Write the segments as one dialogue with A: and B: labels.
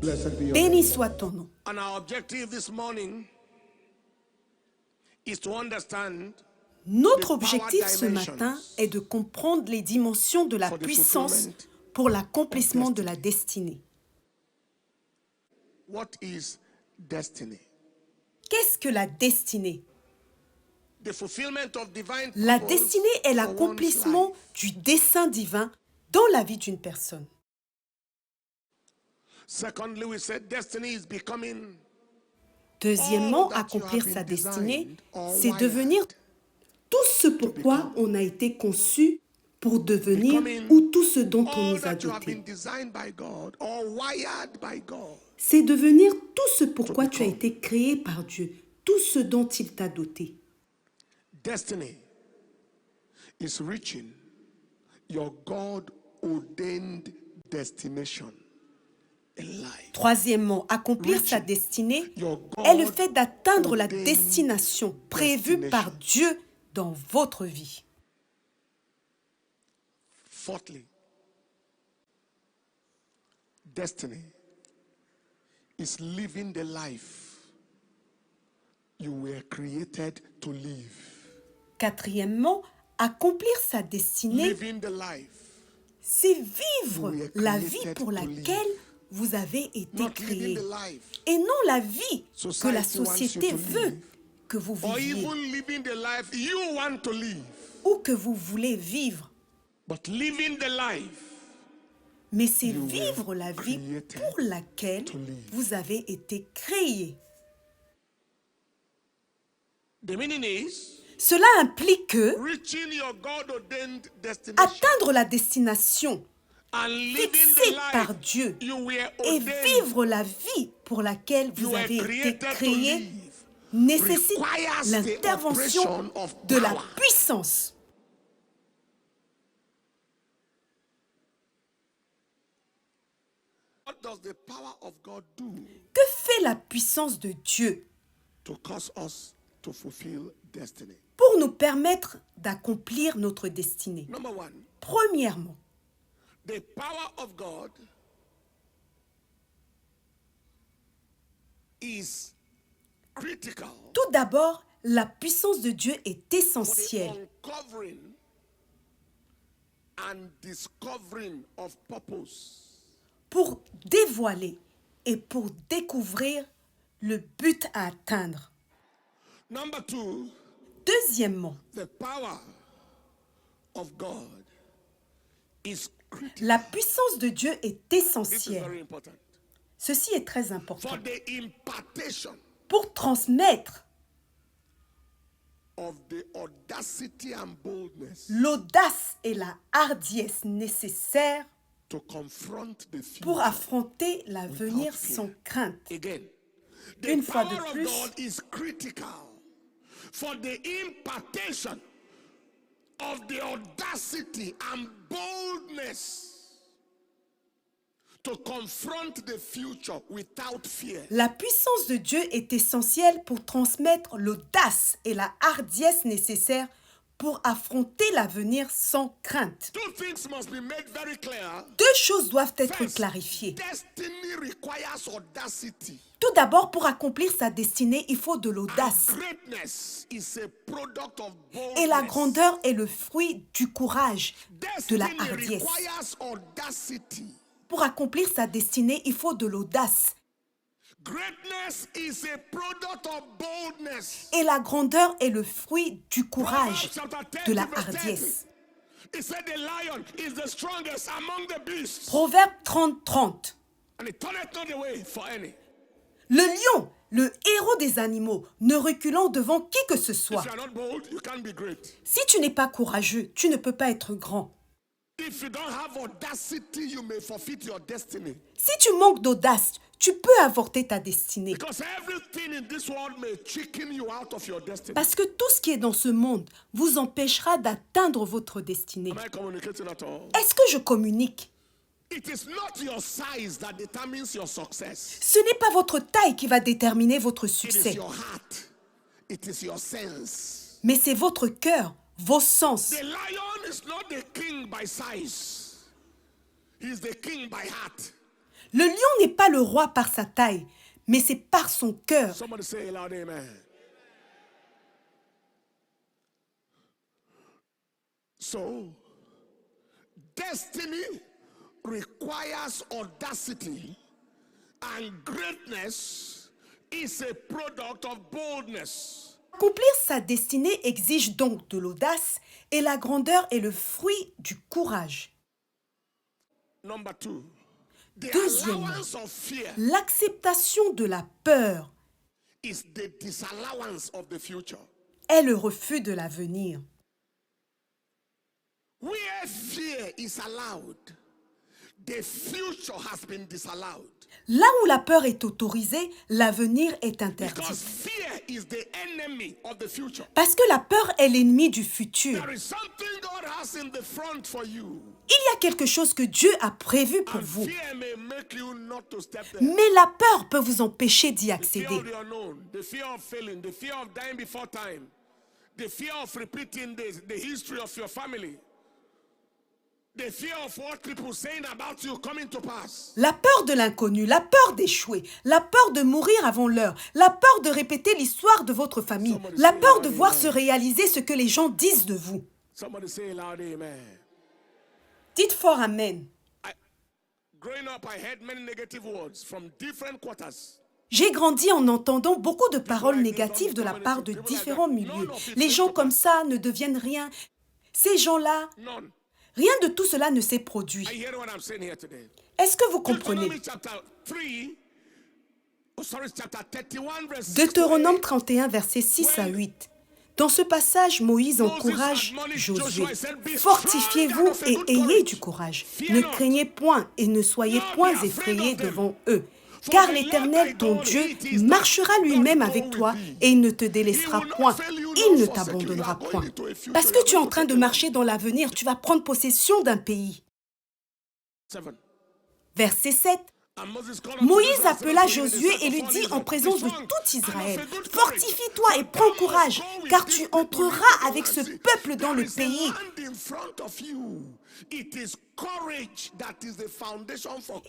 A: Blessed be your
B: Béni
A: name.
B: soit ton nom.
C: And our objective this morning is to understand
B: Notre objectif ce matin est de comprendre les dimensions de la
C: for the
B: puissance
C: fulfillment
B: pour l'accomplissement de la destinée.
C: what is destiny.
B: Qu'est-ce que la destinée?
C: The fulfillment of divine
B: La
C: purpose
B: destinée est
C: for
B: l'accomplissement
C: one's life.
B: du dessein divin dans la vie d'une personne.
C: Secondly, we said destiny is becoming
B: Deuxièmement,
C: all that you
B: accomplir
C: have
B: sa
C: been
B: destinée,
C: designed or
B: c'est
C: wired
B: devenir tout ce pourquoi
C: become.
B: on a été conçu pour devenir
C: Becoming
B: ou tout ce dont on
C: all
B: nous a
C: that you have
B: dotés.
C: been designed by God or wired by God.
B: C'est devenir tout ce pourquoi
C: To
B: tu as
C: become.
B: été créé par Dieu, tout ce dont il t'a doté.
C: Destiny is reaching your God-ordained destination in life.
B: Troisièmement, accomplir sa
C: Reaching
B: destinée
C: your
B: est le fait d'atteindre la
C: God-ordained
B: destination prévue par Dieu dans votre vie.
C: Fourthly, destiny is living the life you were created to live.
B: Quatrièmement, accomplir sa destinée,
C: Living the life,
B: c'est vivre
C: You were
B: la vie
C: created
B: pour
C: to
B: laquelle
C: live.
B: vous avez été
C: not
B: créé.
C: living the life,
B: Et non la vie que la
C: Society wants
B: société
C: you to
B: veut
C: live.
B: que vous
C: or
B: viviez
C: even living the life you want to live.
B: ou que vous voulez vivre.
C: But living the life
B: Mais c'est
C: You were
B: vivre la vie
C: created
B: pour laquelle
C: to live.
B: vous avez été créé.
C: the meaning is
B: Cela implique que
C: reaching your God-ordained destination
B: atteindre la destination
C: and living
B: fixée
C: the
B: par
C: life
B: Dieu
C: you were
B: et
C: ordained
B: vivre la vie pour laquelle
C: you
B: vous
C: were
B: avez été
C: created to
B: créé
C: live
B: nécessite
C: requires the
B: l'intervention
C: operation of
B: de la
C: power.
B: puissance.
C: What does the power of God do
B: Que fait la puissance de Dieu
C: to cause us to fulfill destiny?
B: pour nous permettre d'accomplir notre destinée?
C: Number one,
B: Premièrement,
C: the power of God is critical
B: tout d'abord, la puissance de Dieu est
C: for the
B: essentielle
C: uncovering and discovering of purpose.
B: pour dévoiler et pour découvrir le but à atteindre.
C: Number two,
B: Deuxièmement,
C: the power of God is critical.
B: la puissance de Dieu est
C: This is
B: essentielle.
C: very important.
B: Ceci est très important.
C: For the impartation
B: Pour transmettre
C: of the audacity and boldness
B: l'audace et la hardiesse nécessaires
C: to confront the
B: pour
C: future.
B: affronter l'avenir
C: fear.
B: sans crainte.
C: Again, the
B: Une fois de
C: power of
B: plus,
C: God is critical for the impartation of the audacity and boldness to confront the future without fear.
B: la puissance de Dieu est essentielle pour transmettre l'audace et la hardiesse nécessaires pour affronter l'avenir sans crainte.
C: Two things must be made very clear.
B: Deux choses doivent être
C: First,
B: clarifiées.
C: destiny requires audacity.
B: Tout d'abord, pour accomplir sa destinée, il faut de l'audace.
C: Greatness is a product of
B: Et la
C: boldness.
B: grandeur est le fruit du courage, de la
C: Destiny
B: hardiesse.
C: requires audacity.
B: Pour accomplir sa destinée, il faut de l'audace.
C: Greatness is a product of boldness.
B: Et la grandeur est le fruit du courage,
C: Proverbs chapter 30,
B: de la
C: verse 30.
B: hardiesse.
C: It said the lion is the strongest among the beasts,
B: Proverbe 30-30.
C: and it turneth not away for any.
B: Le lion, le héros des animaux, ne reculant devant qui que ce soit.
C: If you are not bold, you can't be great.
B: Si tu n'es pas courageux, tu ne peux pas être grand.
C: If you don't have audacity, you may forfeit your destiny.
B: Si tu manques d'audace, tu peux avorter ta destinée.
C: Because everything in this world may chicken you out of your destiny.
B: Parce que tout ce qui est dans ce monde vous empêchera d'atteindre votre destinée.
C: Am I communicating at all?
B: Est-ce que je communique?
C: It is not your size that determines your success.
B: Ce n'est pas votre taille qui va déterminer votre
C: It is
B: succès,
C: your heart. It is your sense.
B: mais c'est votre cœur, vos sens.
C: The lion is not the king by size. He is the king by heart.
B: Le lion n'est pas le roi par sa taille, mais c'est par son cœur.
C: Somebody say loud amen. So, destiny requires audacity, and greatness is a product of boldness.
B: Accomplir sa destinée exige donc de l'audace et la grandeur est le fruit du courage.
C: Number 2, the
B: Deuxièmement,
C: allowance of fear
B: l'acceptation de la peur
C: is the disallowance of the future.
B: est le refus de l'avenir.
C: Where fear is allowed, the future has been disallowed.
B: Là où la peur est autorisée, l'avenir est interdit.
C: Because fear is the enemy of the future.
B: Parce que la peur est l'ennemi du futur.
C: There is something God has in the front for you.
B: Il y a quelque chose que Dieu a prévu pour
C: And
B: vous.
C: fear may make you not to step there.
B: Mais la peur peut vous empêcher d'y
C: The fear
B: accéder.
C: of the unknown, the fear of failing, the fear of dying before time, the fear of repeating the history of your family, the fear of what people saying about you coming to pass.
B: La peur de l'inconnu, la peur d'échouer, la peur de mourir avant l'heure, la peur de répéter l'histoire de votre famille, la peur de voir se réaliser ce que les gens disent de vous.
C: Somebody say loud amen.
B: Dites fort Amen.
C: Growing up, I heard many negative words from different quarters.
B: J'ai grandi en entendant beaucoup de paroles négatives de la part de différents milieux. Les gens comme ça ne deviennent rien. Ces gens-là,
C: None.
B: rien de tout cela ne s'est produit.
C: Are you hearing what I'm saying here today?
B: Est-ce que vous comprenez?
C: Deuteronomy chapter 31 verse 6 to
B: Deutéronome
C: 8.
B: 31, versets 6 à 8. Dans ce passage, Moïse encourage Josué. Fortifiez-vous et ayez du courage. Ne craignez point et ne soyez point effrayés devant eux. Car l'Éternel, ton Dieu, marchera lui-même avec toi et il ne te délaissera point. Il ne t'abandonnera point. Parce que tu es en train de marcher dans l'avenir, tu vas prendre possession d'un pays.
C: 7.
B: Verset 7.
C: And Moses called unto
B: Moïse
C: Joshua,
B: appela
C: son son,
B: Josué
C: and
B: et lui
C: said
B: dit
C: unto
B: en
C: Israel,
B: présence de
C: Be strong
B: tout Israël,
C: and of a good courage,
B: fortifie-toi et prends courage, car tu entreras avec ce peuple dans le pays.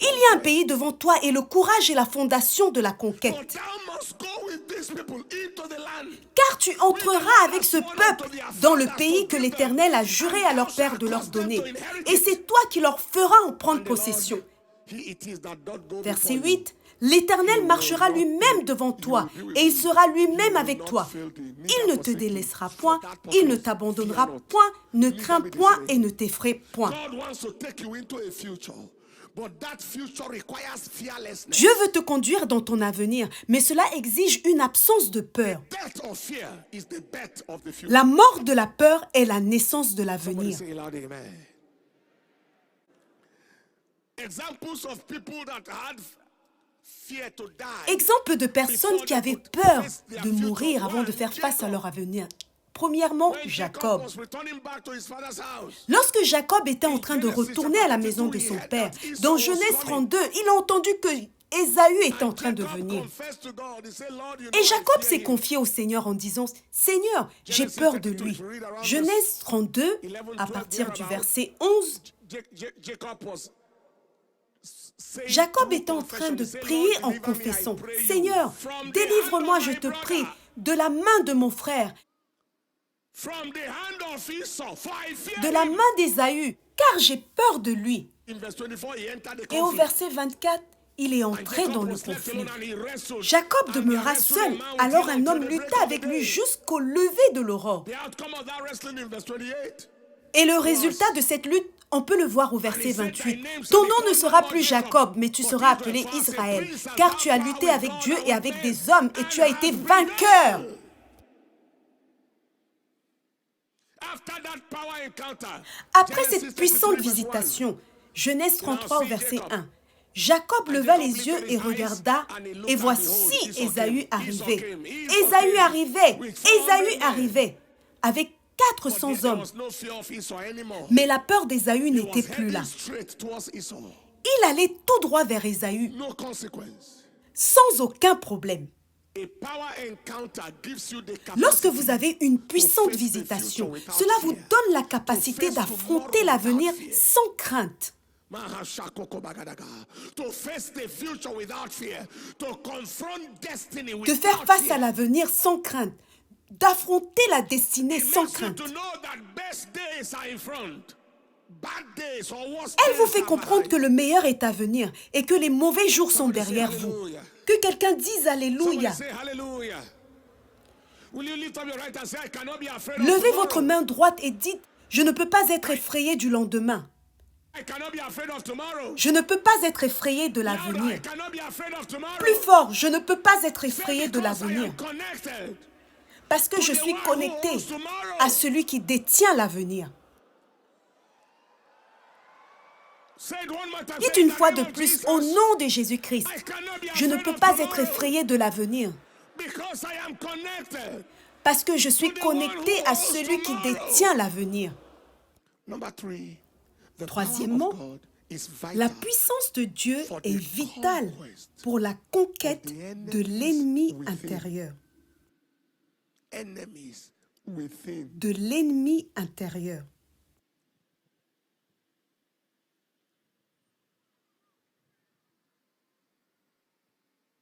B: Il y a un pays devant toi et le courage est la fondation de la conquête. Car tu entreras avec ce peuple dans le pays que l'Éternel a juré à leur père de leur donner. Et c'est toi qui leur feras en prendre possession. Verset 8. L'Éternel marchera lui-même devant toi et il sera lui-même avec toi. Il ne te délaissera point, il ne t'abandonnera point, ne crains point et ne t'effraie point. Dieu veut te conduire dans ton avenir, mais cela exige une absence de peur. La mort de la peur est la naissance de l'avenir. Exemple de personnes qui avaient peur de mourir avant de faire face à leur avenir. Premièrement, Jacob. Lorsque Jacob était en train de retourner à la maison de son père, dans Genèse 32, il a entendu que Ésaü était en train de venir. Et Jacob s'est confié au Seigneur en disant, « Seigneur, j'ai peur de lui. » Genèse 32, à partir du verset 11, Jacob était en train de prier en confessant, « Seigneur, délivre-moi, je te prie, de la main de mon frère, de la main d'Ésaü, car j'ai peur de lui. » Et au verset 24, il est entré dans le conflit. Jacob demeura seul, alors un homme lutta avec lui jusqu'au lever de l'aurore. Et le résultat de cette lutte, on peut le voir au verset 28. Ton nom ne sera plus Jacob, mais tu seras appelé Israël, car tu as lutté avec Dieu et avec des hommes, et tu as été vainqueur. Après cette puissante visitation, Genèse 33 au verset 1, Jacob leva les yeux et regarda, et voici Ésaü arrivait. Ésaü arrivait, avec 400 hommes. Mais la peur d'Ésaü n'était plus là. Il allait tout droit vers Ésaü, sans aucun problème. Lorsque vous avez une puissante visitation, cela vous donne la capacité d'affronter l'avenir sans crainte.
C: To face the future without fear, to confront destiny
B: de
C: without
B: faire face
C: fear.
B: à l'avenir sans crainte, d'affronter la destinée
C: It
B: sans
C: makes you
B: crainte.
C: to know that best days are in front. Bad days or worse
B: Elle vous
C: days
B: fait
C: are
B: comprendre
C: behind.
B: que le meilleur est à venir et que les mauvais jours sont
C: Somebody say
B: derrière vous.
C: hallelujah.
B: Que quelqu'un dise Alléluia.
C: Somebody say hallelujah. Will you lift up your right and say, I cannot be afraid of
B: Levez
C: tomorrow.
B: votre main droite et dites, je ne peux pas être effrayé du lendemain.
C: I cannot be afraid of tomorrow.
B: Je ne peux pas être effrayé de
C: Louder,
B: l'avenir.
C: I cannot be afraid of tomorrow.
B: Plus fort, je ne peux pas être
C: Say,
B: effrayé de
C: because I
B: l'avenir.
C: am connected.
B: Parce que je suis connecté à celui qui détient l'avenir.
C: Say it one more time.
B: Dites
C: Say, in
B: une
C: the
B: fois
C: name
B: de
C: of
B: plus,
C: Jesus,
B: au nom de Jésus-Christ,
C: I cannot be
B: je ne
C: afraid
B: peux
C: of
B: pas
C: tomorrow
B: être effrayé de l'avenir.
C: because I am connected.
B: Parce que je suis connecté à celui qui détient l'avenir.
C: Number 3. The
B: Troisièmement,
C: power of God is vital
B: la puissance de Dieu est vitale pour la conquête de l'ennemi intérieur.
C: enemies within.
B: De l'ennemi intérieur.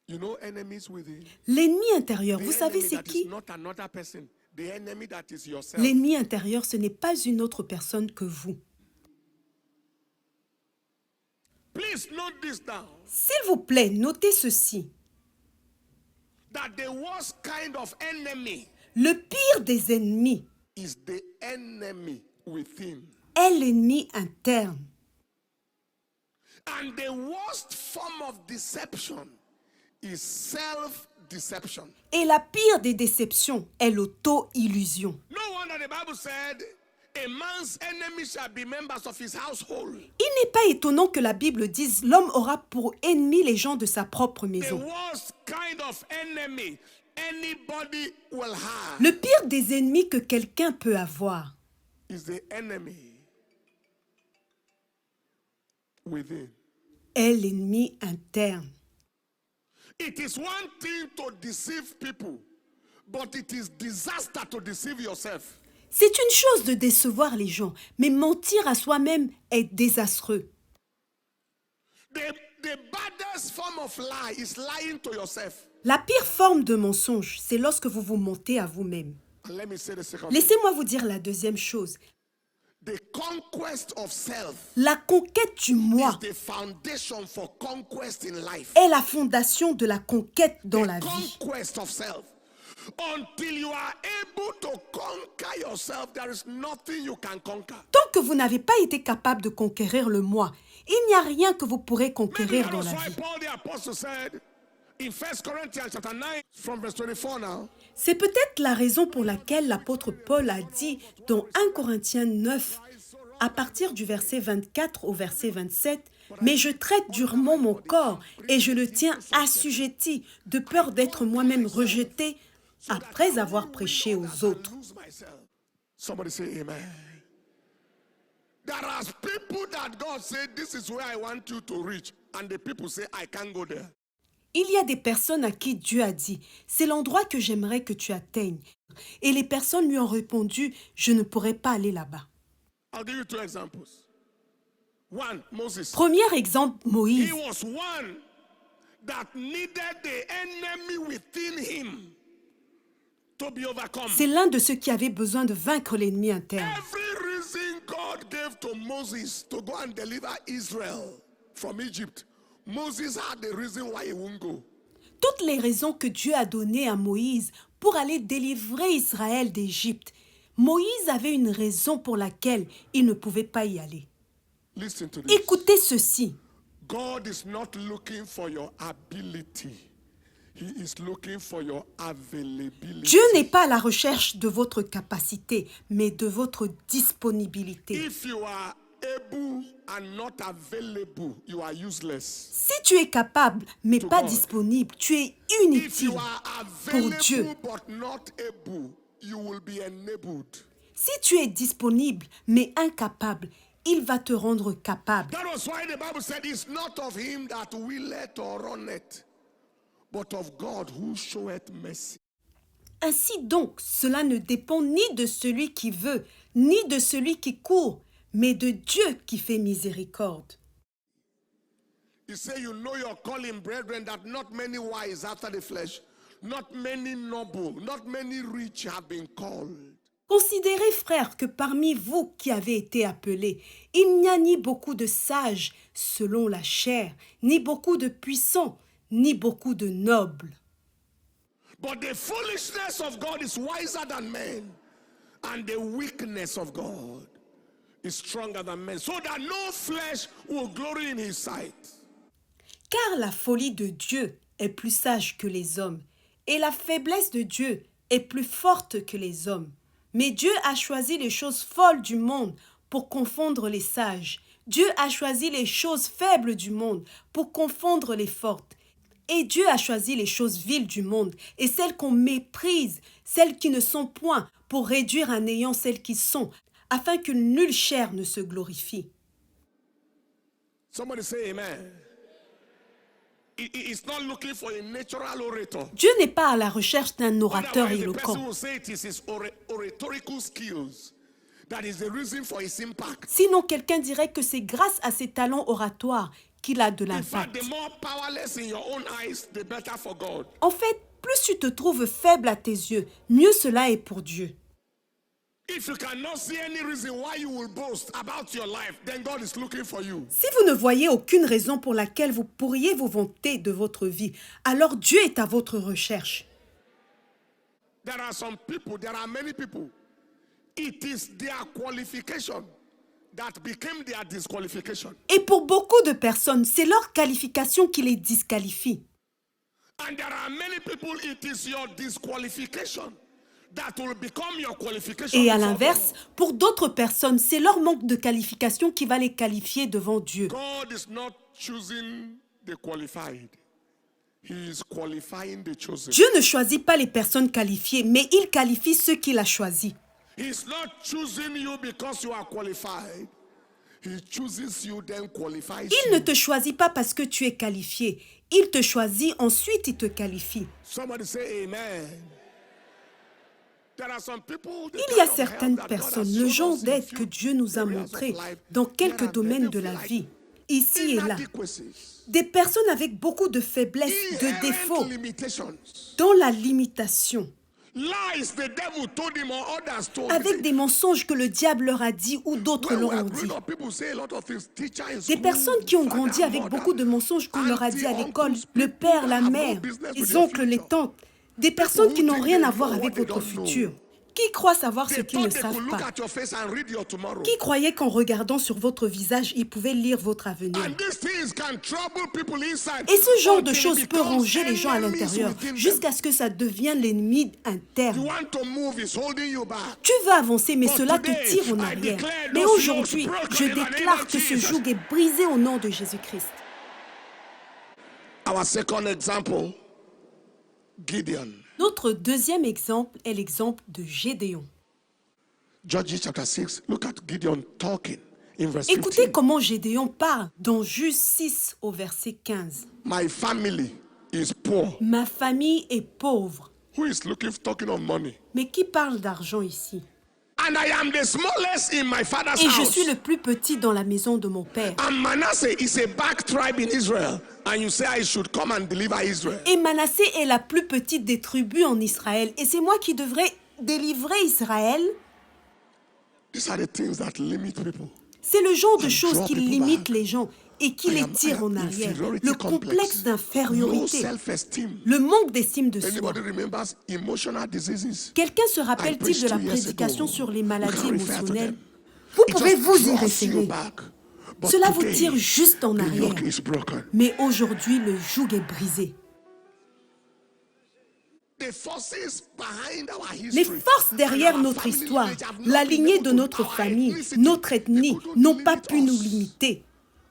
C: You know enemies within.
B: L'ennemi intérieur,
C: The
B: vous savez
C: enemy
B: c'est
C: that is
B: qui?
C: not another person. The enemy that is yourself.
B: L'ennemi intérieur, ce n'est pas une autre personne que vous.
C: Please note this down.
B: S'il vous plaît, notez ceci.
C: That the worst kind of enemy
B: Le pire des ennemis
C: is the enemy within.
B: est l'ennemi interne.
C: And the worst form of deception is self-deception.
B: Et la pire des déceptions est l'auto-illusion.
C: No wonder the Bible said, a man's enemy shall be members of his household.
B: Il n'est pas étonnant que la Bible dise l'homme aura pour ennemi les gens de sa propre
C: The
B: maison.
C: worst kind of enemy anybody will have
B: Le pire des ennemis que quelqu'un peut avoir
C: is the enemy within.
B: est l'ennemi interne.
C: It is one thing to deceive people, but it is disaster to deceive yourself.
B: C'est une chose de décevoir les gens, mais mentir à soi-même est désastreux.
C: The baddest form of lie is lying to yourself.
B: La pire forme de mensonge, c'est lorsque vous vous mentez à vous-même.
C: And let me say the second thing.
B: Laissez-moi vous dire la deuxième chose.
C: The conquest of self
B: La conquête du moi
C: is the foundation for conquest in life.
B: est la fondation de la conquête dans la vie.
C: Conquest of self. Until you are able to conquer yourself, there is nothing you can conquer.
B: Tant que vous n'avez pas été capable de conquérir le moi, il n'y a rien que vous pourrez
C: Maybe
B: conquérir
C: that
B: dans
C: was
B: la
C: why
B: vie.
C: Paul the apostle said in 1 Corinthians chapter 9 from verse 24 now,
B: C'est peut-être la raison pour laquelle l'apôtre Paul a dit dans 1 Corinthiens 9, à partir du verset 24 au verset 27, « Mais je traite durement mon corps et je le tiens assujetti, de peur d'être moi-même rejeté après avoir prêché aux autres. »
C: lose myself. Somebody say amen. There are people that God said, this is where I want you to reach. And the people say, I can't go there.
B: Il y a des personnes à qui Dieu a dit, « C'est l'endroit que j'aimerais que tu atteignes. » Et les personnes lui ont répondu, « Je ne pourrai pas aller là-bas. »
C: I'll give you 2 examples. One, Moses.
B: Premier exemple, Moïse.
C: He was one that needed the enemy within him to be overcome.
B: C'est l'un de ceux qui avaient besoin de vaincre l'ennemi interne.
C: Every reason God gave to Moses to go and deliver Israel from Egypt, Moses had the reason why he won't go.
B: Toutes les raisons que Dieu a données à Moïse pour aller délivrer Israël d'Égypte, Moïse avait une raison pour laquelle il ne pouvait pas y aller.
C: Listen to this.
B: Écoutez ceci.
C: God is not looking for your ability. He is looking for your availability.
B: Dieu n'est pas à la recherche de votre capacité, mais de votre disponibilité.
C: If you are able and not available, you are useless.
B: Si tu es capable, mais pas
C: God.
B: disponible, tu es
C: If
B: inutile.
C: you are
B: pour Dieu.
C: available but not able, you will be enabled.
B: Si tu es disponible, mais incapable, il va te rendre capable.
C: That was why the Bible said it's not of him that willeth or runneth, but of God who showeth mercy.
B: Ainsi donc, cela ne dépend ni de celui qui veut, ni de celui qui court, mais de Dieu qui fait miséricorde.
C: He said, you know your calling, brethren, that not many wise after the flesh, not many noble, not many rich have been called.
B: Considérez, frères, que parmi vous qui avez été appelés, il n'y a ni beaucoup de sages selon la chair, ni beaucoup de puissants, ni beaucoup de nobles.
C: But the foolishness of God is wiser than men, and the weakness of God is stronger than men, so that no flesh will glory in his sight.
B: Car la folie de Dieu est plus sage que les hommes, et la faiblesse de Dieu est plus forte que les hommes. Mais Dieu a choisi les choses folles du monde pour confondre les sages. Dieu a choisi les choses faibles du monde pour confondre les fortes. Et Dieu a choisi les choses viles du monde et celles qu'on méprise, celles qui ne sont point, pour réduire à néant celles qui sont, afin que nulle chair ne se glorifie.
C: Somebody say amen. He's not looking for a natural orator.
B: Dieu n'est pas à la recherche d'un orateur
C: Otherwise, the
B: éloquent.
C: person will say it is his oratorical skills that is the reason for his impact.
B: Sinon, quelqu'un dirait que c'est grâce à ses talents oratoires qu'il a de
C: In fact,
B: l'impact.
C: the more powerless in your own eyes, the better for God.
B: En fait, plus tu te trouves faible à tes yeux, mieux cela est pour Dieu.
C: If you cannot see any reason why you will boast about your life, then God is looking for you.
B: Si vous ne voyez aucune raison pour laquelle vous pourriez vous vanter de votre vie, alors Dieu est à votre recherche.
C: There are many people. It is their qualification that became their disqualification.
B: Et pour beaucoup de personnes, c'est leur qualification qui les disqualifie.
C: And there are many people, it is your disqualification that will become your qualification.
B: Et à
C: before
B: l'inverse,
C: God.
B: pour d'autres personnes, c'est leur manque de qualification qui va les qualifier devant Dieu.
C: God is not choosing the qualified. He is qualifying the chosen.
B: Dieu ne choisit pas les personnes qualifiées, mais il qualifie ceux qu'il a choisis.
C: He's not choosing you because you are qualified. He chooses you, then qualifies
B: Il ne
C: you.
B: te choisit pas parce que tu es qualifié. Il te choisit, ensuite il te qualifie.
C: Somebody say amen. There are some people, the
B: Il y a
C: kind of
B: certaines
C: help that God
B: personnes,
C: has
B: le
C: shown
B: genre
C: us in
B: d'aide
C: few
B: que Dieu nous a
C: areas of
B: montré
C: life.
B: dans
C: There
B: quelques
C: are
B: domaines
C: many
B: de la
C: like
B: vie, ici et là.
C: inadequacies,
B: Des personnes avec beaucoup de faiblesses, de
C: inherent
B: défauts,
C: limitations,
B: dans la limitation,
C: lies the devil told him or others told
B: avec
C: him.
B: des mensonges que le diable leur a dit ou d'autres
C: When
B: leur
C: we are
B: ont
C: growing
B: dit.
C: up, people say a lot of things. Teacher in
B: Des
C: school,
B: personnes qui ont
C: father,
B: grandi avec
C: mother,
B: beaucoup de mensonges qu'on leur a dit à
C: auntie,
B: l'école,
C: uncles,
B: le
C: people
B: père,
C: that
B: la
C: have no
B: mère,
C: business with
B: les
C: your
B: oncles, les
C: future.
B: tantes, des personnes qui
C: who
B: n'ont
C: think
B: rien
C: they
B: à
C: know
B: voir
C: what
B: avec
C: they
B: votre
C: don't know.
B: futur. Qui croient savoir ce
C: They
B: qu'ils ne
C: thought they
B: savent
C: could look
B: pas?
C: at your face and read your tomorrow.
B: Qui croyait qu'en regardant sur votre visage, ils pouvaient lire votre avenir?
C: And these things can trouble people inside.
B: Et ce genre de
C: until it
B: choses peut
C: becomes
B: ranger les gens à
C: enemies
B: l'intérieur
C: within them.
B: jusqu'à ce que ça devienne l'ennemi
C: You
B: interne.
C: want to move, it's holding you back.
B: Tu veux avancer, mais
C: But
B: cela te
C: today,
B: tire en
C: I
B: arrière.
C: declare
B: Mais
C: those
B: aujourd'hui,
C: yokes broken
B: je
C: in the name
B: déclare
C: of
B: que ce
C: Jesus.
B: joug est brisé au nom de Jésus-Christ.
C: Our second example, Gideon.
B: Notre deuxième exemple est l'exemple de Gédéon.
C: Judges chapter 6, look at Gideon talking in verse
B: Écoutez
C: 15.
B: comment Gédéon parle dans Juge 6 au verset 15.
C: My family is poor.
B: Ma famille est pauvre.
C: Who is talking of money?
B: Mais qui parle d'argent ici?
C: And I am the smallest in my father's
B: Et je
C: house.
B: suis le plus petit dans la maison de mon père.
C: And Manasseh is a back tribe in Israel. And you say I should come and deliver Israel.
B: Et Manassé est la plus petite des tribus en Israël. Et c'est moi qui devrais délivrer Israël.
C: These are the things that limit people.
B: C'est le genre de
C: And
B: choses
C: draw
B: qui
C: people
B: limitent
C: back.
B: les gens et qui
C: I
B: les
C: am
B: tirent en arrière.
C: inferiority
B: Le
C: complex.
B: complexe
C: No
B: d'infériorité,
C: self-esteem.
B: le manque d'estime de soi.
C: Anybody remembers emotional diseases?
B: Quelqu'un se rappelle-t-il de la
C: 2 years
B: prédication
C: ago.
B: sur les
C: You
B: maladies
C: can refer to
B: émotionnelles?
C: them.
B: Vous
C: It
B: pouvez
C: just
B: vous y
C: draws you
B: référer.
C: back. But
B: Cela vous
C: today,
B: tire juste en
C: the
B: arrière.
C: yoke is broken.
B: Mais aujourd'hui, le joug est brisé.
C: The forces behind our
B: Les
C: history
B: forces derrière
C: and our
B: notre
C: family
B: histoire,
C: lineage have
B: la
C: not been
B: lignée
C: able
B: de
C: to-
B: notre
C: our
B: famille,
C: ethnicity,
B: notre
C: they
B: ethnie
C: couldn't
B: n'ont pas
C: limit
B: pu nous
C: us.
B: limiter.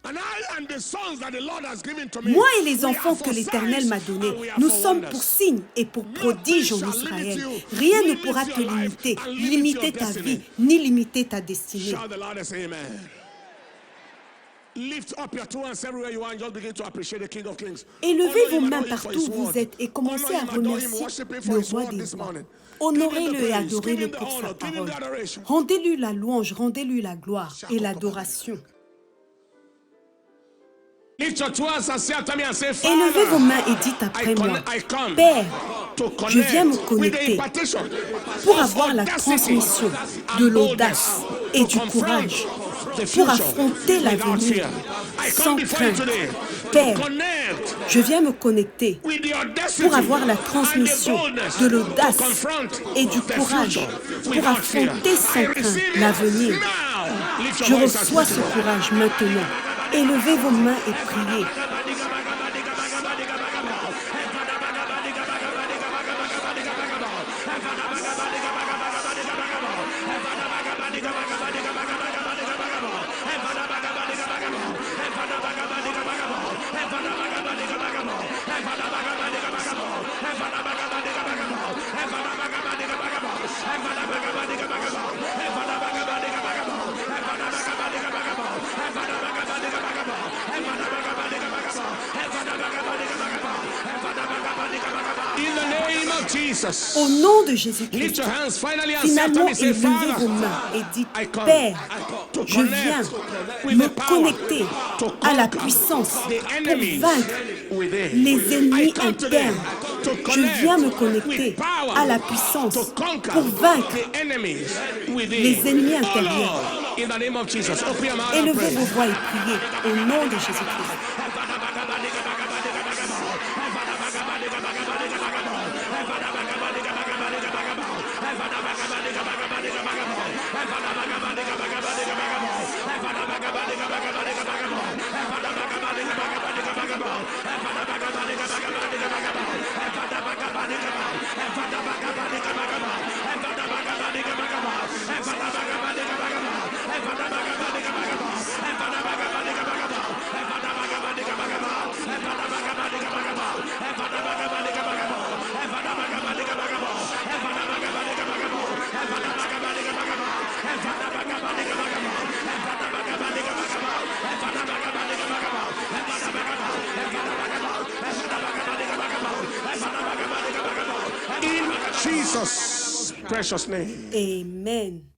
C: And I and the sons that the Lord has given to me,
B: Moi et les
C: we
B: enfants
C: are
B: que
C: for
B: l'Éternel
C: signs
B: m'a donnés,
C: and we are
B: nous
C: for
B: sommes
C: wonders.
B: pour signes et pour prodiges en
C: Nothing shall
B: Israël.
C: limit you,
B: Rien ne
C: limit
B: pourra te
C: your life,
B: limiter,
C: and limit
B: limiter
C: your
B: ta
C: destiny.
B: vie, ni limiter ta destinée.
C: Shout the Lord and say amen. Lift up your two hands everywhere you are and just begin to appreciate the King of Kings.
B: Élevez
C: Honor
B: vos
C: him,
B: mains
C: adore him for
B: partout
C: his
B: où vous
C: word.
B: êtes et commencez
C: Honor
B: à
C: him, adore him,
B: remercier
C: worship him
B: le
C: for his
B: roi
C: word
B: des
C: this
B: rois.
C: morning.
B: Honorez-le
C: Give him
B: et
C: the praise, give
B: adorez-le
C: him the
B: pour sa
C: honor, give him
B: parole.
C: the adoration.
B: Rendez-lui la louange, rendez-lui la gloire et l'adoration.
C: Lift your two hands and say after me and say,
B: Élevez vos
C: Father,
B: mains et dites après moi,
C: I come
B: Père,
C: to
B: je viens me
C: connect with the
B: connecter
C: impartation
B: pour
C: of
B: avoir la
C: audacity
B: transmission
C: and
B: de
C: boldness
B: l'audace et
C: to
B: du
C: confront
B: courage
C: the
B: pour
C: future
B: affronter
C: without
B: l'avenir
C: fear. I
B: sans
C: come before you
B: crainte.
C: today
B: Père,
C: to connect
B: je viens me connecter
C: with the audacity
B: pour avoir la
C: and the
B: transmission
C: boldness
B: de
C: to
B: l'audace
C: confront
B: et du
C: the
B: courage
C: future
B: pour
C: without fear.
B: affronter sans
C: I
B: crainte
C: receive it
B: l'avenir.
C: now. Lift your
B: Je
C: voice and
B: reçois
C: speak
B: ce
C: to God.
B: courage maintenant. Élevez vos mains et priez.
C: In the name of Jesus.
B: Au nom de
C: Lift
B: Jésus-Christ,
C: your hands finally and say after
B: finalement,
C: me, say,
B: élevez vos
C: Father,
B: mains et dites,
C: I come
B: Père,
C: to
B: je viens
C: connect with
B: me
C: the power
B: connecter
C: to
B: à la
C: conquer
B: puissance
C: the
B: pour
C: enemies
B: vaincre
C: within.
B: les
C: I
B: ennemis
C: come today
B: internes.
C: to
B: Je viens me
C: connect
B: connecter
C: with power
B: à la puissance
C: to conquer
B: pour vaincre
C: the enemies within.
B: les ennemis
C: Oh
B: intérieurs.
C: Lord, in the name of Jesus, open your mouth and
B: Élevez
C: pray.
B: vos voix et priez au nom de Jésus-Christ. In Jesus' precious name. Amen.